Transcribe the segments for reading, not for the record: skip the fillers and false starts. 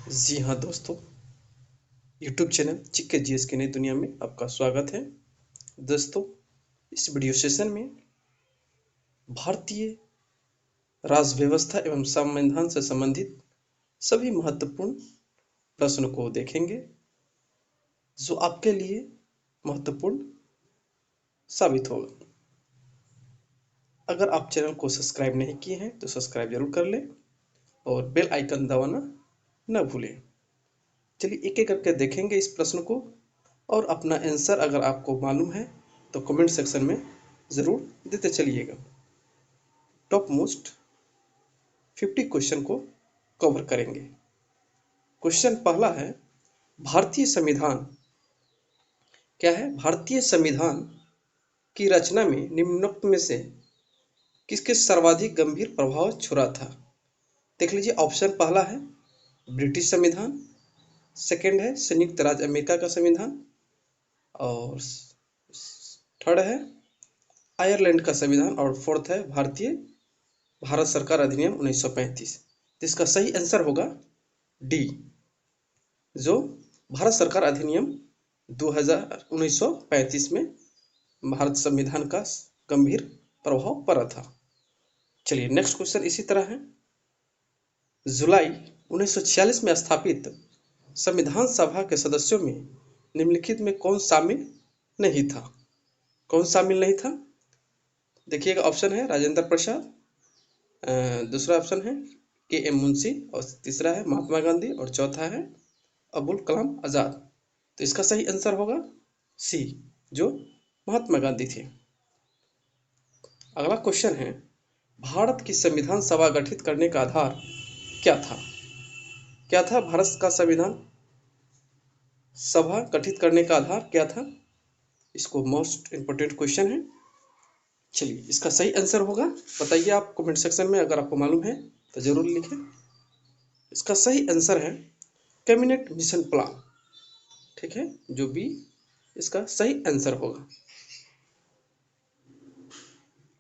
जी हाँ दोस्तों, YouTube channel GK GS की नई दुनिया में आपका स्वागत है। दोस्तों, इस वीडियो सेशन में भारतीय राज्य व्यवस्था एवं संविधान से संबंधित सभी महत्वपूर्ण प्रश्नों को देखेंगे जो आपके लिए महत्वपूर्ण साबित होगा। अगर आप चैनल को सब्सक्राइब नहीं किए हैं तो सब्सक्राइब जरूर कर लें और बेल आइकन दबाना न भूलें। चलिए एक एक करके देखेंगे इस प्रश्न को और अपना आंसर अगर आपको मालूम है तो कमेंट सेक्शन में ज़रूर देते चलिएगा। टॉप मोस्ट 50 क्वेश्चन को कवर करेंगे। क्वेश्चन पहला है, भारतीय संविधान क्या है? भारतीय संविधान की रचना में निम्नोक्त में से किसके सर्वाधिक गंभीर प्रभाव छोड़ा था? देख लीजिए, ऑप्शन पहला है ब्रिटिश संविधान, सेकंड है संयुक्त राज्य अमेरिका का संविधान और थर्ड है आयरलैंड का संविधान और फोर्थ है भारत सरकार अधिनियम 1935। तो इसका सही आंसर होगा डी, जो भारत सरकार अधिनियम 1935 में भारत संविधान का गंभीर प्रभाव पड़ा था। चलिए नेक्स्ट क्वेश्चन इसी तरह है, जुलाई 1946 में स्थापित संविधान सभा के सदस्यों में निम्नलिखित में कौन शामिल नहीं था? कौन शामिल नहीं था? देखिएगा, ऑप्शन है राजेंद्र प्रसाद, दूसरा ऑप्शन है के एम मुंशी और तीसरा है महात्मा गांधी और चौथा है अबुल कलाम आज़ाद। तो इसका सही आंसर होगा सी, जो महात्मा गांधी थे। अगला क्वेश्चन है, भारत की संविधान सभा गठित करने का आधार क्या था? क्या था भारत का संविधान सभा गठित करने का आधार क्या था? इसको मोस्ट इंपोर्टेंट क्वेश्चन है। चलिए इसका सही आंसर होगा, बताइए आप कमेंट सेक्शन में, अगर आपको मालूम है तो जरूर लिखें। इसका सही आंसर है कैबिनेट मिशन प्लान, ठीक है, जो बी इसका सही आंसर होगा।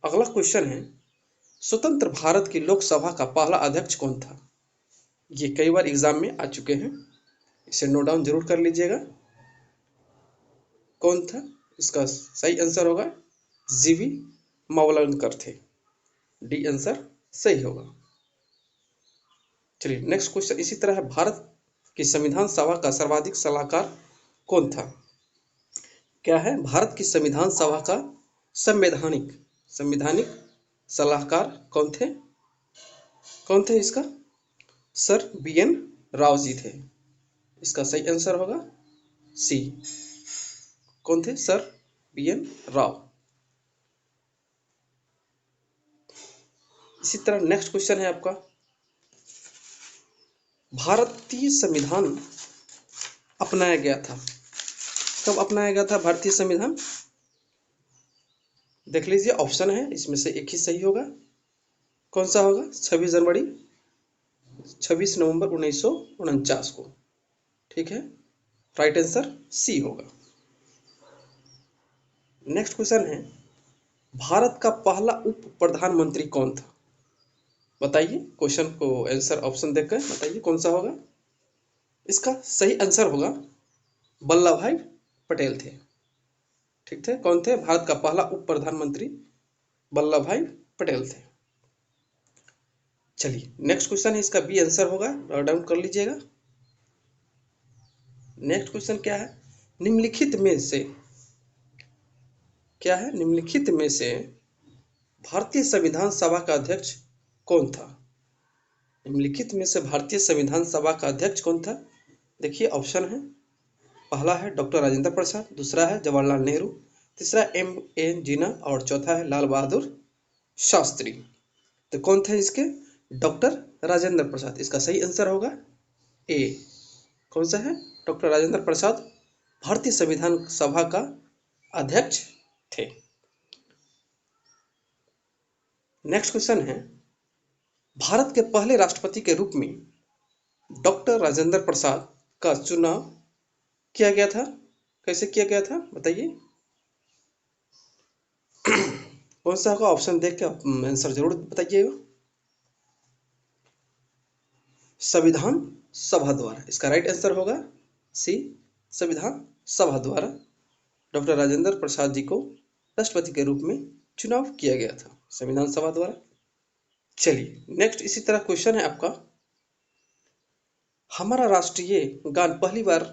अगला क्वेश्चन है, स्वतंत्र भारत की लोकसभा का पहला अध्यक्ष कौन था? ये कई बार एग्जाम में आ चुके हैं, इसे नोट डाउन जरूर कर लीजिएगा। कौन था? इसका सही आंसर होगा जीवी मावलंकर थे। डी आंसर सही होगा। चलिए नेक्स्ट क्वेश्चन इसी तरह है, भारत की संविधान सभा का सर्वाधिक सलाहकार कौन था? क्या है? भारत की संविधान सभा का संवैधानिक संवैधानिक सलाहकार कौन थे? कौन थे इसका? Sir B N Rao ji थे। इसका सही आंसर होगा सी। कौन थे? Sir B N Rao. इसी तरह नेक्स्ट क्वेश्चन है आपका, भारतीय संविधान अपनाया गया था, कब अपनाया गया था भारतीय संविधान? देख लीजिए, ऑप्शन है, इसमें से एक ही सही होगा। कौन सा होगा? 26 नवंबर 1949 को, ठीक है, राइट आंसर सी होगा। नेक्स्ट क्वेश्चन है, भारत का पहला उप प्रधानमंत्री कौन था? बताइए, क्वेश्चन को आंसर ऑप्शन देखकर बताइए कौन सा होगा। इसका सही आंसर होगा वल्लभ भाई पटेल थे, ठीक थे। कौन थे? भारत का पहला उप प्रधानमंत्री वल्लभ भाई पटेल थे। चलिए नेक्स्ट क्वेश्चन है, इसका बी आंसर होगा, नोट डाउन कर लीजिएगा। नेक्स्ट क्वेश्चन क्या है, निम्नलिखित में से क्या है? निम्नलिखित में से भारतीय संविधान सभा का अध्यक्ष कौन था? निम्नलिखित में से भारतीय संविधान सभा का अध्यक्ष कौन था? देखिए, ऑप्शन है, पहला है डॉक्टर राजेंद्र प्रसाद, दूसरा है जवाहरलाल नेहरू, तीसरा एम एन जिन्ना और चौथा है लाल बहादुर शास्त्री। तो कौन थे इसके? डॉक्टर राजेंद्र प्रसाद। इसका सही आंसर होगा ए। कौन सा है? डॉक्टर राजेंद्र प्रसाद भारतीय संविधान सभा का अध्यक्ष थे। नेक्स्ट क्वेश्चन है, भारत के पहले राष्ट्रपति के रूप में डॉक्टर राजेंद्र प्रसाद का चुनाव किया गया था। कैसे किया गया था बताइए? कौन सा होगा? ऑप्शन देख के आंसर जरूर बताइएगा। संविधान सभा द्वारा। इसका राइट आंसर होगा सी, संविधान सभा द्वारा डॉक्टर राजेंद्र प्रसाद जी को राष्ट्रपति के रूप में चुनाव किया गया था, संविधान सभा द्वारा। चलिए नेक्स्ट इसी तरह क्वेश्चन है आपका, हमारा राष्ट्रीय गान पहली बार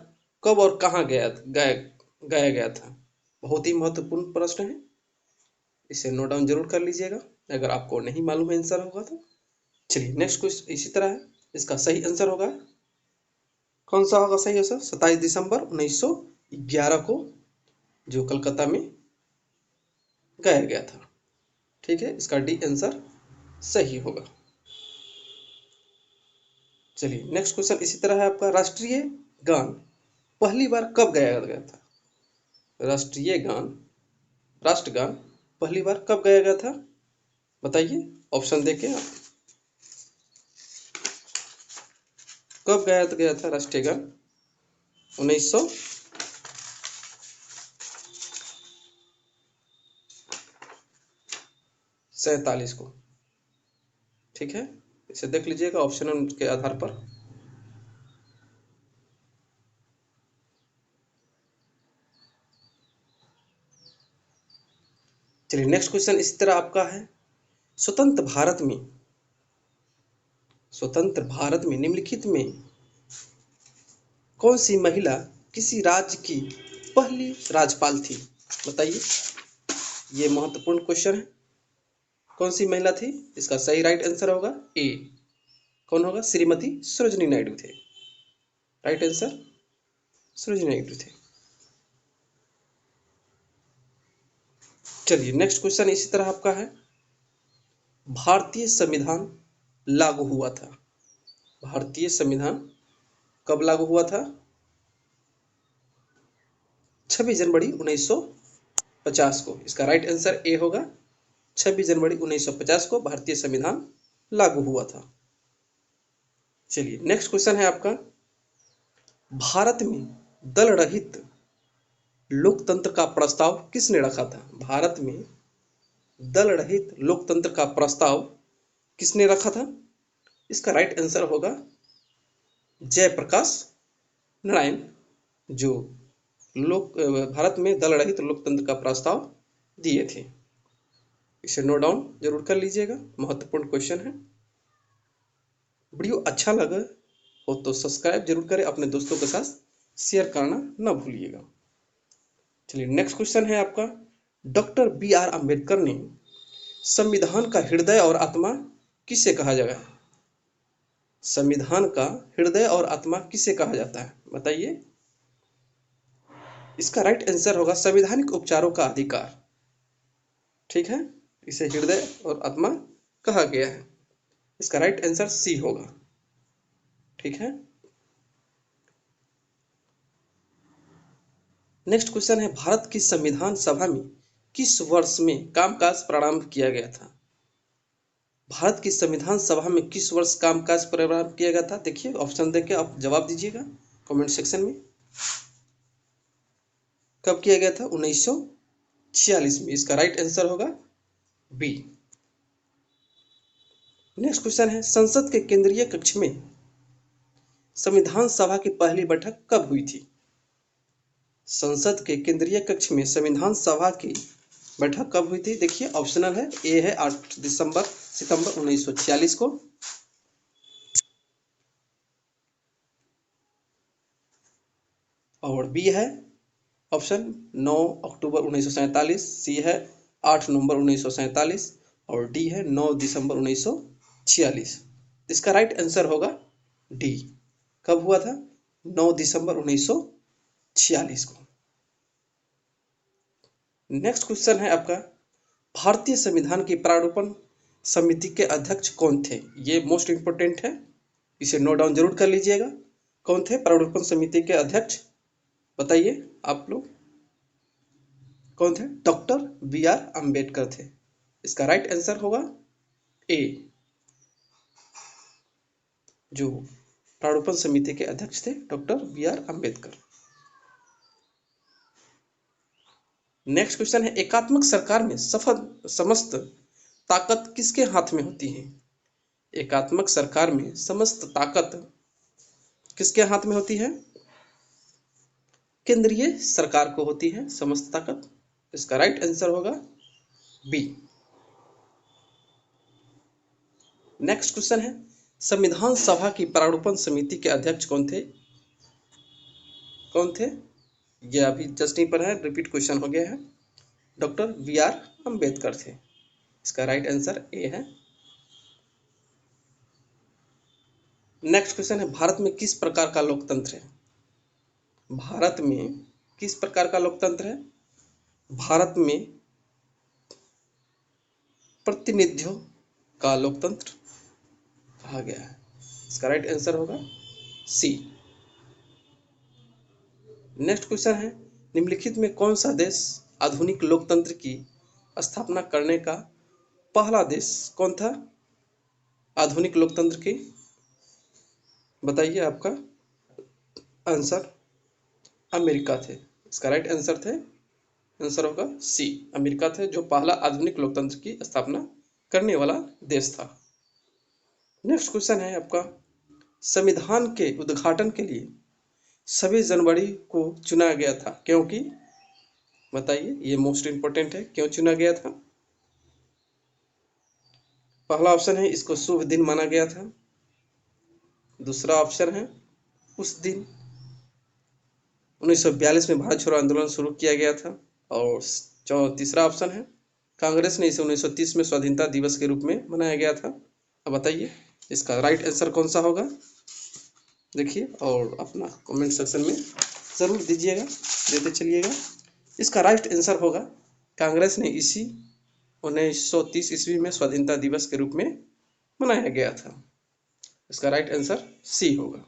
कब और कहाँ गाया गया था। बहुत ही महत्वपूर्ण प्रश्न है, इसे नोट डाउन जरूर कर लीजिएगा अगर आपको नहीं मालूम है आंसर होगा तो। चलिए नेक्स्ट क्वेश्चन इसी तरह है, इसका सही आंसर होगा, कौन सा होगा सही आंसर, 27 दिसंबर 1911 को जो कलकत्ता में गाया गया था। ठीक है, इसका डी आंसर सही होगा। चलिए नेक्स्ट क्वेश्चन इसी तरह है आपका, राष्ट्रीय गान पहली बार कब गाया गया था। राष्ट्रीय गान, राष्ट्रगान पहली बार कब गाया गया था बताइए, ऑप्शन देके आप, कब गाया गया था राष्ट्रीय गान। 1947 को। ठीक है, इसे देख लीजिएगा ऑप्शन के आधार पर। चलिए नेक्स्ट क्वेश्चन इसी तरह आपका है, स्वतंत्र भारत में निम्नलिखित में कौन सी महिला किसी राज्य की पहली राज्यपाल थी बताइए, ये महत्वपूर्ण क्वेश्चन है। कौन सी महिला थी, इसका सही राइट आंसर होगा ए, कौन होगा, श्रीमती सरोजिनी नायडू थे, राइट आंसर सरोजिनी नायडू थे। चलिए नेक्स्ट क्वेश्चन इसी तरह आपका है, भारतीय संविधान लागू हुआ था। भारतीय संविधान कब लागू हुआ था, 26 जनवरी 1950 को। इसका राइट आंसर ए होगा, 26 जनवरी 1950 को भारतीय संविधान लागू हुआ था। चलिए नेक्स्ट क्वेश्चन है आपका, भारत में दल रहित लोकतंत्र का प्रस्ताव किसने रखा था। भारत में दल रहित लोकतंत्र का प्रस्ताव किसने रखा था, इसका राइट आंसर होगा जयप्रकाश नारायण, जो भारत में दल रहित लोकतंत्र का प्रस्ताव दिए थे। इसे नोट डाउन जरूर कर लीजिएगा, महत्वपूर्ण क्वेश्चन है। वीडियो अच्छा लगा हो तो सब्सक्राइब जरूर करें, अपने दोस्तों के साथ शेयर करना न भूलिएगा। चलिए नेक्स्ट क्वेश्चन है आपका, डॉक्टर बी.आर. अम्बेडकर ने संविधान का हृदय और आत्मा किसे कहा जाएगा। संविधान का हृदय और आत्मा किसे कहा जाता है बताइए, इसका राइट आंसर होगा संवैधानिक उपचारों का अधिकार। ठीक है, इसे हृदय और आत्मा कहा गया है, इसका राइट आंसर सी होगा। ठीक है, नेक्स्ट क्वेश्चन है, भारत की संविधान सभा में किस वर्ष में कामकाज प्रारंभ किया गया था। भारत की संविधान सभा में किस वर्ष कामकाज प्रारंभ किया गया था, देखिए ऑप्शन देके आप जवाब दीजिएगा कमेंट सेक्शन में। कब किया गया था, 1946 में, इसका राइट आंसर होगा बी। नेक्स्ट क्वेश्चन है, संसद के केंद्रीय कक्ष में संविधान सभा की पहली बैठक कब हुई थी। संसद के केंद्रीय कक्ष में संविधान सभा की बैठक कब हुई थी, देखिए ऑप्शनल है, ए है 8 सितंबर 1946 को, और बी है ऑप्शन 9 अक्टूबर 1947, सी है 8 नवंबर 1947 और डी है 9 दिसंबर 1946। इसका राइट आंसर होगा डी, कब हुआ था, 9 दिसंबर 1946 को। नेक्स्ट क्वेश्चन है आपका, भारतीय संविधान की प्रारूपण समिति के अध्यक्ष कौन थे, ये मोस्ट इंपोर्टेंट है, इसे नोट डाउन जरूर कर लीजिएगा। कौन थे प्रारूपण समिति के अध्यक्ष बताइए आप लोग, कौन थे, डॉक्टर बी.आर. अम्बेडकर थे, इसका राइट आंसर होगा ए, जो प्रारूपण समिति के अध्यक्ष थे doctor B R. Ambedkar. Next question है, एकात्मक सरकार में समस्त ताकत किसके हाथ में होती है। एकात्मक सरकार में समस्त ताकत किसके हाथ में होती है? केंद्रीय सरकार को होती है समस्त ताकत। इसका राइट आंसर होगा बी। नेक्स्ट क्वेश्चन है, संविधान सभा की प्रारूपण समिति के अध्यक्ष कौन थे? कौन थे? ये अभी जस्ट नहीं पढ़ा है, रिपीट क्वेश्चन हो गया है। डॉक्टर बी आर अम्बेडकर थे। इसका राइट आंसर ए है। नेक्स्ट क्वेश्चन है, भारत में किस प्रकार का लोकतंत्र है? भारत में किस प्रकार का लोकतंत्र है? भारत में प्रतिनिधियों का लोकतंत्र कहा गया है। इसका राइट आंसर होगा सी। नेक्स्ट क्वेश्चन है, निम्नलिखित में कौन सा देश आधुनिक लोकतंत्र की स्थापना करने का पहला देश कौन था? आधुनिक लोकतंत्र की बताइए आपका आंसर। अमेरिका थे। इसका राइट आंसर थे, आंसर होगा सी, अमेरिका थे जो पहला आधुनिक लोकतंत्र की स्थापना करने वाला देश था। नेक्स्ट क्वेश्चन है आपका, संविधान के उद्घाटन के लिए 26 जनवरी को चुना गया था क्योंकि? बताइए, ये मोस्ट इंपोर्टेंट है, क्यों चुना गया था? पहला ऑप्शन है इसको शुभ दिन माना गया था। दूसरा ऑप्शन है उस दिन 1942 में भारत छोड़ो आंदोलन शुरू किया गया था। और तीसरा ऑप्शन है कांग्रेस ने इसे 1930 में स्वाधीनता दिवस के रूप में मनाया गया था। अब बताइए इसका राइट आंसर कौन सा होगा? देखिए और अपना कमेंट सेक्शन में ज़रूर दीजिएगा, देते चलिएगा। इसका राइट आंसर होगा कांग्रेस ने इसी 1930 ईस्वी में स्वाधीनता दिवस के रूप में मनाया गया था। इसका राइट आंसर सी होगा।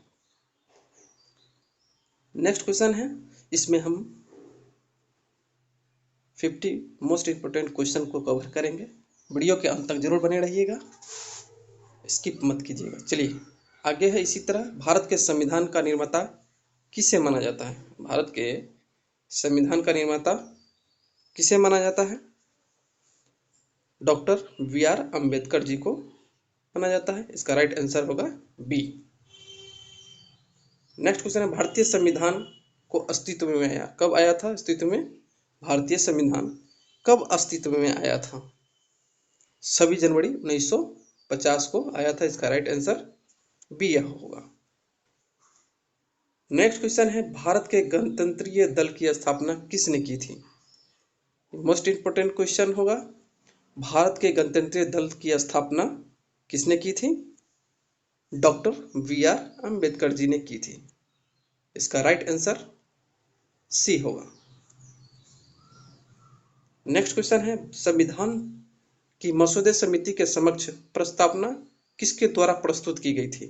नेक्स्ट क्वेश्चन है, इसमें हम 50 मोस्ट इंपोर्टेंट क्वेश्चन को कवर करेंगे। वीडियो के अंत तक जरूर बने रहिएगा, स्किप मत कीजिएगा। चलिए आगे है इसी तरह, भारत के संविधान का निर्माता किसे माना जाता है? भारत के संविधान का निर्माता किसे माना जाता है? Doctor B are Ambedkar ji को माना जाता है। इसका राइट आंसर होगा बी। नेक्स्ट क्वेश्चन है, भारतीय संविधान को अस्तित्व में आया कब आया था? अस्तित्व में भारतीय संविधान कब अस्तित्व में आया था? 26 जनवरी 1950 को आया था। इसका राइट आंसर बी यह होगा। नेक्स्ट क्वेश्चन है, भारत के गणतंत्रीय दल की स्थापना किसने की थी? मोस्ट इंपोर्टेंट क्वेश्चन होगा, भारत के गणतंत्रीय दल की स्थापना किसने की थी? Doctor B are Ambedkar ji ने की थी। इसका राइट आंसर सी होगा। नेक्स्ट क्वेश्चन है, संविधान की मसौदे समिति के समक्ष प्रस्तावना किसके द्वारा प्रस्तुत की गई थी?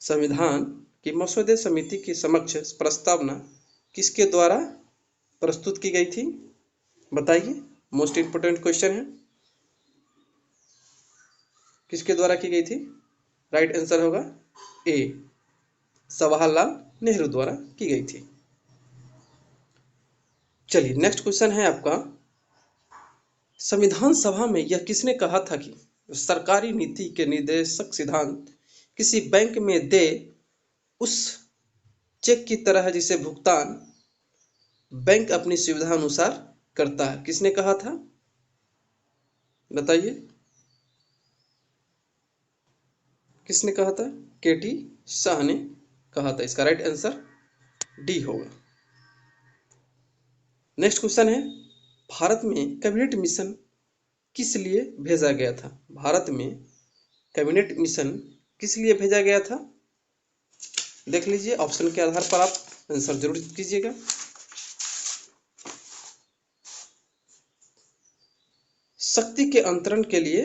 संविधान की मसौदे समिति के समक्ष प्रस्तावना किसके द्वारा प्रस्तुत की गई थी? बताइए, मोस्ट इंपोर्टेंट क्वेश्चन है, किसके द्वारा की गई थी? राइट आंसर होगा ए, जवाहरलाल नेहरू द्वारा की गई थी। चलिए नेक्स्ट क्वेश्चन है आपका, संविधान सभा में यह किसने कहा था कि सरकारी नीति के निर्देशक सिद्धांत किसी बैंक में दे उस चेक की तरह है जिसे भुगतान बैंक अपनी सुविधा अनुसार करता है? किसने कहा था? बताइए, किसने कहा था? केटी शाह ने कहा था। इसका राइट आंसर डी होगा। नेक्स्ट क्वेश्चन है, भारत में कैबिनेट मिशन किस लिए भेजा गया था? भारत में कैबिनेट मिशन किस लिए भेजा गया था? देख लीजिए, ऑप्शन के आधार पर आप आंसर जरूर कीजिएगा। शक्ति के अंतरण के लिए,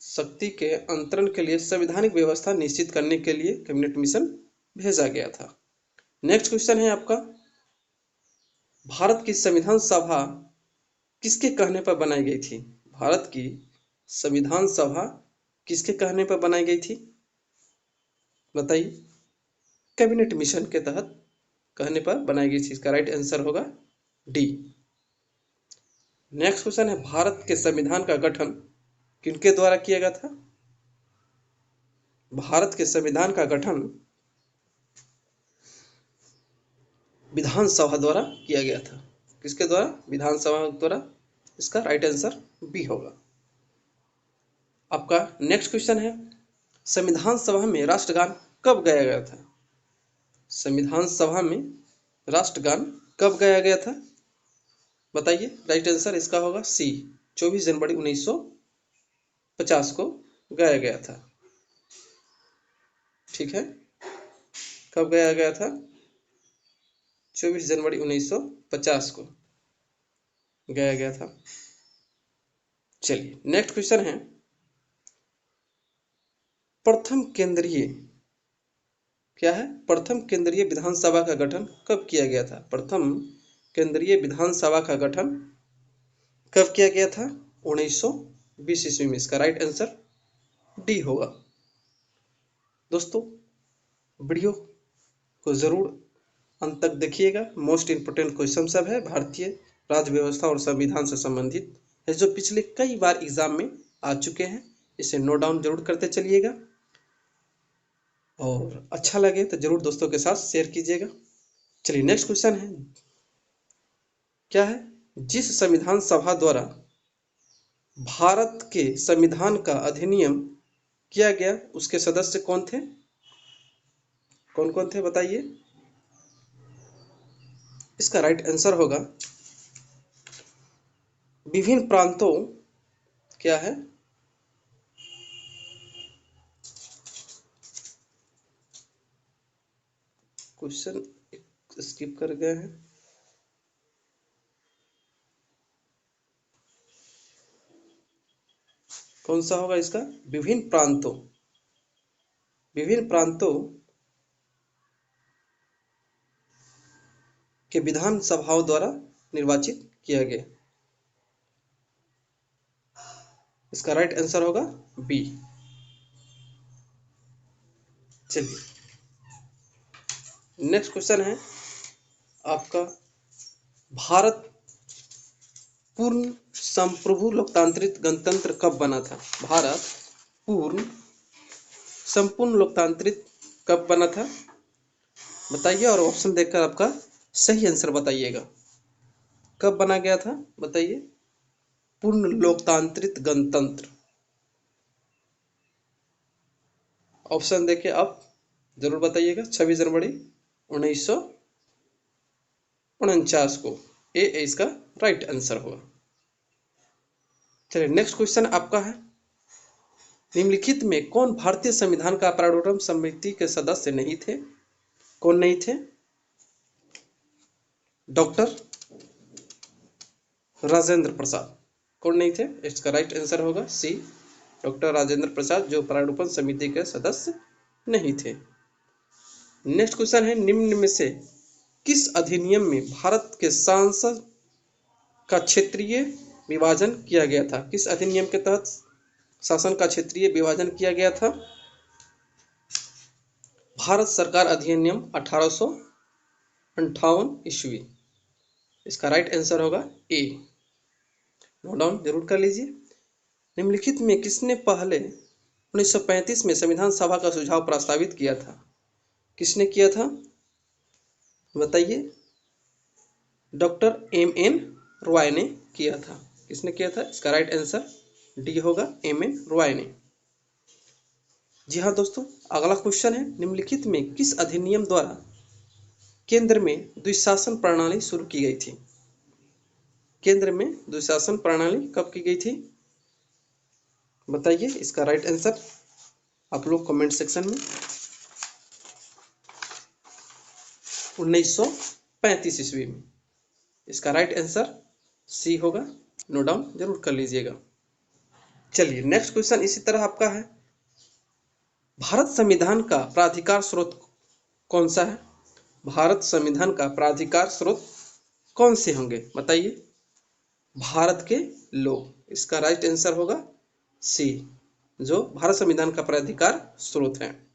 शक्ति के अंतरण के लिए संवैधानिक व्यवस्था निश्चित करने के लिए कैबिनेट मिशन भेजा गया था। नेक्स्ट क्वेश्चन है आपका, भारत की संविधान सभा किसके कहने पर बनाई गई थी? भारत की संविधान सभा किसके कहने पर बनाई गई थी? बताइए, कैबिनेट मिशन के तहत कहने पर बनाई गई थी। इसका राइट आंसर होगा डी। नेक्स्ट क्वेश्चन है, भारत के संविधान का गठन किनके द्वारा किया गया था? भारत के संविधान का गठन विधानसभा द्वारा किया गया था। किसके द्वारा? विधानसभा द्वारा। इसका राइट आंसर बी होगा। आपका नेक्स्ट क्वेश्चन है, संविधान सभा में राष्ट्रगान कब गाया गया था? संविधान सभा में राष्ट्रगान कब गाया गया था? बताइए। राइट आंसर इसका होगा सी, 24 जनवरी 1950 को गाया गया था। ठीक है, कब गाया गया था? 24 जनवरी 1950 को गाया गया था। चलिए नेक्स्ट क्वेश्चन है, प्रथम केंद्रीय क्या है? प्रथम केंद्रीय विधानसभा का गठन कब किया गया था? प्रथम केंद्रीय विधानसभा का गठन कब किया गया था? 1920 ईस्वी में। इसका राइट आंसर डी होगा। दोस्तों वीडियो को जरूर अंत तक देखिएगा। मोस्ट इंपोर्टेंट क्वेश्चन सब है, भारतीय राज्य व्यवस्था और संविधान से संबंधित है, जो पिछले कई बार एग्जाम में आ चुके हैं। इसे नोट डाउन जरूर करते चलिएगा और अच्छा लगे तो जरूर दोस्तों के साथ शेयर कीजिएगा। चलिए नेक्स्ट क्वेश्चन है, क्या है? जिस संविधान सभा द्वारा भारत के संविधान का अधिनियम किया गया, उसके सदस्य कौन थे? कौन कौन थे बताइए। इसका राइट आंसर होगा विभिन्न प्रांतों क्या है? क्वेश्चन स्किप कर गए हैं। कौन सा होगा इसका? विभिन्न प्रांतों के विधान सभाओं द्वारा निर्वाचित किया गया। इसका राइट आंसर होगा बी। चलिए नेक्स्ट क्वेश्चन है आपका, भारत पूर्ण संप्रभु लोकतांत्रिक गणतंत्र कब बना था? भारत संपूर्ण लोकतांत्रिक कब बना था? बताइए और ऑप्शन देखकर आपका सही आंसर बताइएगा। कब बना गया था बताइए? पूर्ण लोकतांत्रिक गणतंत्र। ऑप्शन देके आप जरूर बताइएगा। 26 जनवरी 1949 को। ए इसका राइट आंसर होगा। चलिए नेक्स्ट क्वेश्चन आपका है, निम्नलिखित में कौन भारतीय संविधान का प्रारूपण समिति के सदस्य नहीं थे? कौन नहीं थे? डॉक्टर राजेंद्र प्रसाद। कौन नहीं थे? इसका राइट आंसर होगा सी, डॉक्टर राजेंद्र प्रसाद, जो प्रारूपण समिति के सदस्य नहीं थे। नेक्स्ट क्वेश्चन है, निम्न में से किस अधिनियम में भारत के सांसद का क्षेत्रीय विभाजन किया गया था? किस अधिनियम के तहत शासन का क्षेत्रीय विभाजन किया गया था? भारत सरकार अधिनियम 1858 ईस्वी। इसका राइट आंसर होगा ए। नोट डाउन जरूर कर लीजिए। निम्नलिखित में किसने पहले 1935 में संविधान सभा का सुझाव प्रस्तावित किया था? किसने किया था बताइए? Doctor M.N.. रॉय ने किया था। किसने किया था? इसका राइट आंसर डी होगा, एम.एन. रॉय ने। जी हाँ दोस्तों, अगला क्वेश्चन है, निम्नलिखित में किस अधिनियम द्वारा केंद्र में द्विशासन प्रणाली शुरू की गई थी? केंद्र में द्विशासन प्रणाली कब की गई थी बताइए? इसका राइट आंसर आप लोग कमेंट सेक्शन में 1935 ईस्वी में। इसका राइट आंसर सी होगा। नोट डाउन जरूर कर लीजिएगा। चलिए नेक्स्ट क्वेश्चन इसी तरह आपका है, भारत संविधान का प्राधिकार स्रोत कौन सा है? भारत संविधान का प्राधिकार स्रोत कौन से होंगे बताइए? भारत के लोग। इसका राइट आंसर होगा सी, जो भारत संविधान का प्राधिकार स्रोत है।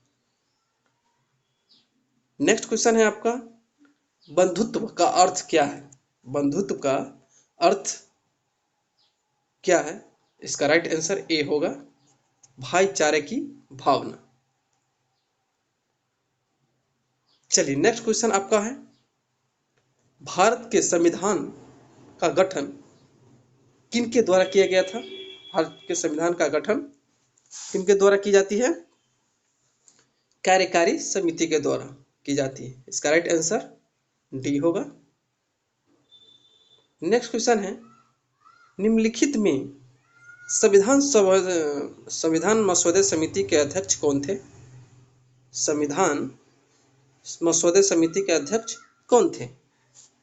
नेक्स्ट क्वेश्चन है आपका, बंधुत्व का अर्थ क्या है? बंधुत्व का अर्थ क्या है? इसका राइट आंसर ए होगा, भाईचारे की भावना। चलिए नेक्स्ट क्वेश्चन आपका है, भारत के संविधान का गठन किन के द्वारा किया गया था? भारत के संविधान का गठन किन के द्वारा की जाती है? कार्यकारी समिति के द्वारा की जाती है। इसका राइट आंसर डी होगा। नेक्स्ट क्वेश्चन है, निम्नलिखित में संविधान मसौदे समिति के अध्यक्ष कौन थे? संविधान मसौदे समिति के अध्यक्ष कौन थे?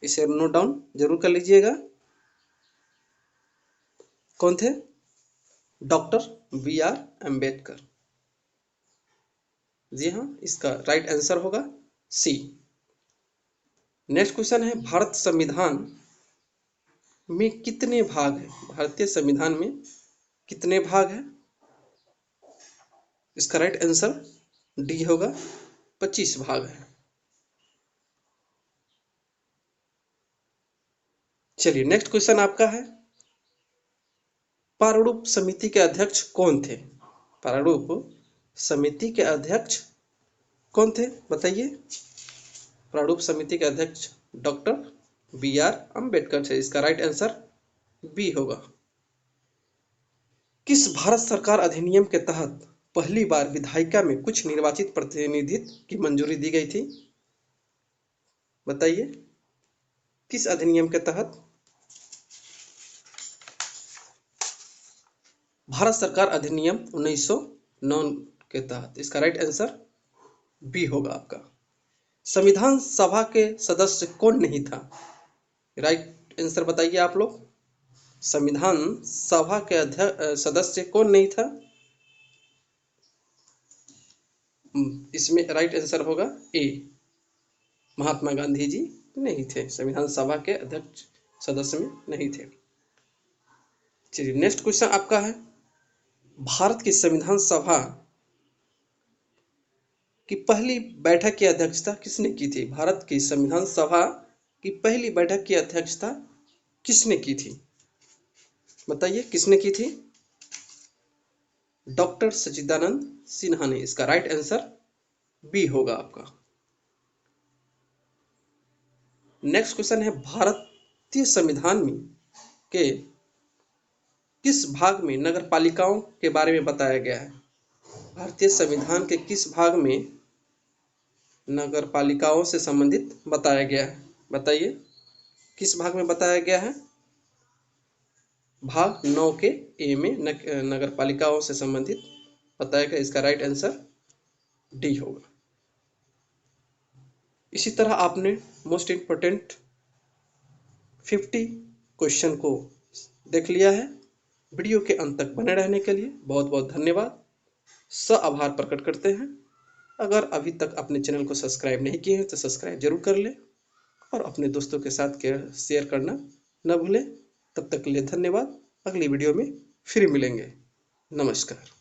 इसे नोट डाउन जरूर कर लीजिएगा। कौन थे? Doctor BR Ambedkar. जी हाँ, इसका राइट आंसर होगा सी। नेक्स्ट क्वेश्चन है, भारत संविधान में कितने भाग हैं? भारतीय संविधान में कितने भाग हैं? इसका राइट आंसर डी होगा, 25 भाग है। चलिए नेक्स्ट क्वेश्चन आपका है, प्रारूप समिति के अध्यक्ष कौन थे? प्रारूप समिति के अध्यक्ष कौन थे बताइए? प्रारूप समिति के अध्यक्ष डॉक्टर BR अम्बेडकर थे। इसका राइट आंसर बी होगा। किस भारत सरकार अधिनियम के तहत पहली बार विधायिका में कुछ निर्वाचित प्रतिनिधित्व की मंजूरी दी गई थी? बताइए किस अधिनियम के तहत? भारत सरकार अधिनियम 1909 के तहत। इसका राइट आंसर बी होगा आपका। संविधान सभा के सदस्य कौन नहीं था? राइट आंसर बताइए आप लोग। संविधान सभा के सदस्य कौन नहीं था? इसमें राइट आंसर होगा ए, महात्मा गांधी जी नहीं थे, संविधान सभा के अध्यक्ष सदस्य में नहीं थे। चलिए नेक्स्ट क्वेश्चन आपका है, भारत की संविधान सभा की पहली बैठक की अध्यक्षता किसने की थी? भारत की संविधान सभा की पहली बैठक की अध्यक्षता किसने की थी? बताइए किसने की थी? डॉक्टर सच्चिदानंद सिन्हा ने। इसका राइट आंसर बी होगा आपका। नेक्स्ट क्वेश्चन है, भारतीय संविधान में के किस भाग में नगर पालिकाओं के बारे में बताया गया है? भारतीय संविधान के किस भाग में नगर पालिकाओं से संबंधित बताया गया है? बताइए किस भाग में बताया गया है? भाग 9 के ए में नगर पालिकाओं से संबंधित बताया गया। इसका राइट आंसर डी होगा। इसी तरह आपने मोस्ट इम्पोर्टेंट 50 क्वेश्चन को देख लिया है। वीडियो के अंत तक बने रहने के लिए बहुत बहुत धन्यवाद। आभार प्रकट करते हैं। अगर अभी तक अपने चैनल को सब्सक्राइब नहीं किए हैं तो सब्सक्राइब जरूर कर लें और अपने दोस्तों के साथ शेयर करना न भूलें। तब तक के लिए धन्यवाद। अगली वीडियो में फिर मिलेंगे। नमस्कार।